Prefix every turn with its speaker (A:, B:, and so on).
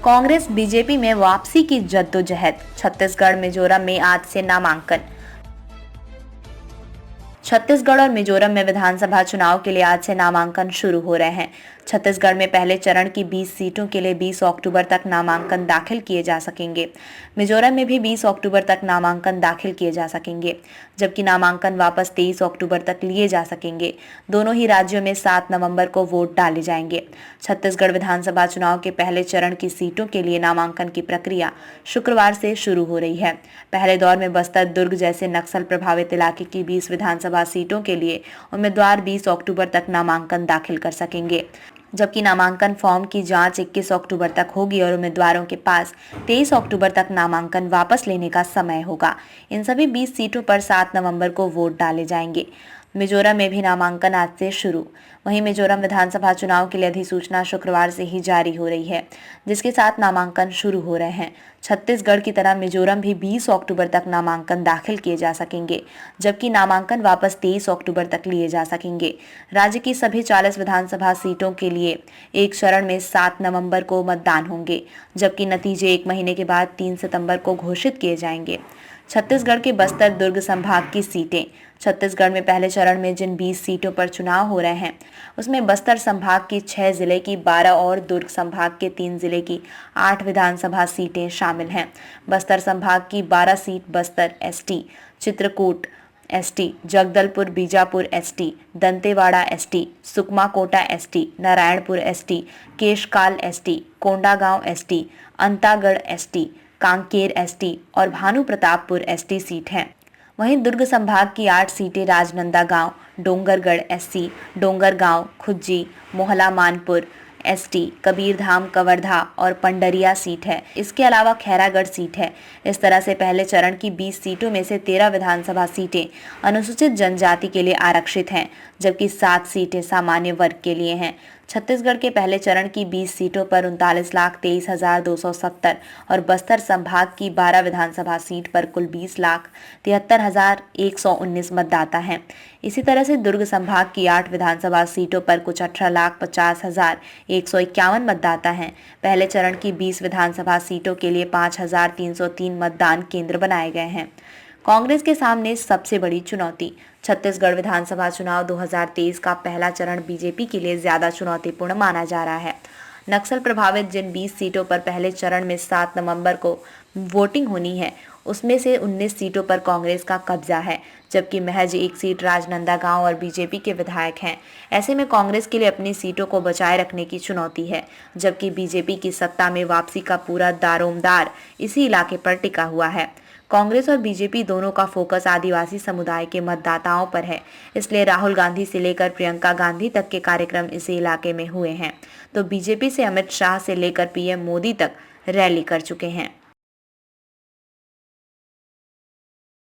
A: Congress BJP में वापसी की जद्दोजहद। छत्तीसगढ़ मिजोरम में आज से नामांकन। छत्तीसगढ़ और मिजोरम में विधानसभा चुनाव के लिए आज से नामांकन शुरू हो रहे हैं। छत्तीसगढ़ में पहले चरण की 20 सीटों के लिए 20 अक्टूबर तक नामांकन दाखिल किए जा सकेंगे। मिजोरम में भी 20 अक्टूबर तक नामांकन दाखिल किए जा सकेंगे, जबकि नामांकन वापस 23 अक्टूबर तक लिए जा सकेंगे। दोनों ही राज्यों में 7 नवंबर को वोट डाले जाएंगे। छत्तीसगढ़ विधानसभा चुनाव के पहले चरण की सीटों के लिए नामांकन की प्रक्रिया शुक्रवार से शुरू हो रही है। पहले दौर में बस्तर, दुर्ग जैसे नक्सल प्रभावित इलाके की 20 विधानसभा सीटों के लिए उम्मीदवार 20 अक्टूबर तक नामांकन दाखिल कर सकेंगे, जबकि नामांकन फॉर्म की जांच 21 अक्टूबर तक होगी और उम्मीदवारों के पास 23 अक्टूबर तक नामांकन वापस लेने का समय होगा। इन सभी 20 सीटों पर 7 नवंबर को वोट डाले जाएंगे। मिजोरम में भी नामांकन आज से शुरू। वहीं मिजोरम विधानसभा चुनाव के लिए अधिसूचना शुक्रवार से ही जारी हो रही है, जिसके साथ नामांकन शुरू हो रहे हैं। छत्तीसगढ़ की तरह मिजोरम भी 20 अक्टूबर तक नामांकन दाखिल किए जा सकेंगे, जबकि नामांकन वापस 23 अक्टूबर तक लिए जा सकेंगे। राज्य की सभी 40 विधानसभा सीटों के लिए एक चरण में 7 नवंबर को मतदान होंगे, जबकि नतीजे 1 महीने के बाद 3 सितंबर को घोषित किए जाएंगे। छत्तीसगढ़ के बस्तर, दुर्ग संभाग की सीटें। छत्तीसगढ़ में पहले चरण में जिन 20 सीटों पर चुनाव हो रहे हैं, उसमें बस्तर संभाग की 6 जिले की 12 और दुर्ग संभाग के 3 जिले की 8 विधानसभा सीटें शामिल हैं। बस्तर संभाग की 12 seat Bastar ST, Chitrakoot ST, Jagdalpur Bijapur ST, Dantewada ST, Sukma Kota ST, Narayanpur ST, Keshkal ST, Kondagaon ST, Antagarh ST, Kanker ST और भानु प्रतापपुर एसटी सीट हैं। वहीं दुर्ग संभाग की 8 सीटें राजनांदगांव, डोंगरगढ़ एससी, डोंगरगांव, खुज्जी, मोहला मानपुर एसटी, कबीरधाम, कवर्धा और पंडरिया सीट है। इसके अलावा खैरागढ़ सीट है। इस तरह से पहले चरण की 20 सीटों में से 13 विधानसभा सीटें अनुसूचित जनजाति के लिए आरक्षित हैं, जबकि 7 सीटें सामान्य वर्ग के लिए हैं। छत्तीसगढ़ के पहले चरण की 20 सीटों पर 39,23,270 और बस्तर संभाग की 12 विधानसभा सीट पर कुल 20,73,119 मतदाता हैं। इसी तरह से दुर्ग संभाग की 8 विधानसभा सीटों पर कुछ 18,50,151 मतदाता हैं। पहले चरण की 20 विधानसभा सीटों के लिए 5,303 मतदान केंद्र बनाए गए हैं। कांग्रेस के सामने सबसे बड़ी चुनौती। छत्तीसगढ़ विधानसभा चुनाव 2023 का पहला चरण बीजेपी के लिए ज्यादा चुनौतीपूर्ण माना जा रहा है। नक्सल प्रभावित जिन 20 सीटों पर पहले चरण में 7 नवंबर को वोटिंग होनी है, उसमें से 19 सीटों पर कांग्रेस का कब्जा है, जबकि महज 1 सीट राजनांदगांव और बीजेपी के विधायक हैं। ऐसे में कांग्रेस के लिए अपनी सीटों को बचाए रखने की चुनौती है, जबकि बीजेपी की सत्ता में वापसी का पूरा दारोमदार इसी इलाके पर टिका हुआ है। कांग्रेस और बीजेपी दोनों का फोकस आदिवासी समुदाय के मतदाताओं पर है, इसलिए राहुल गांधी से लेकर प्रियंका गांधी तक के कार्यक्रम इसी इलाके में हुए हैं, तो बीजेपी से अमित शाह से लेकर पीएम मोदी तक रैली कर चुके हैं।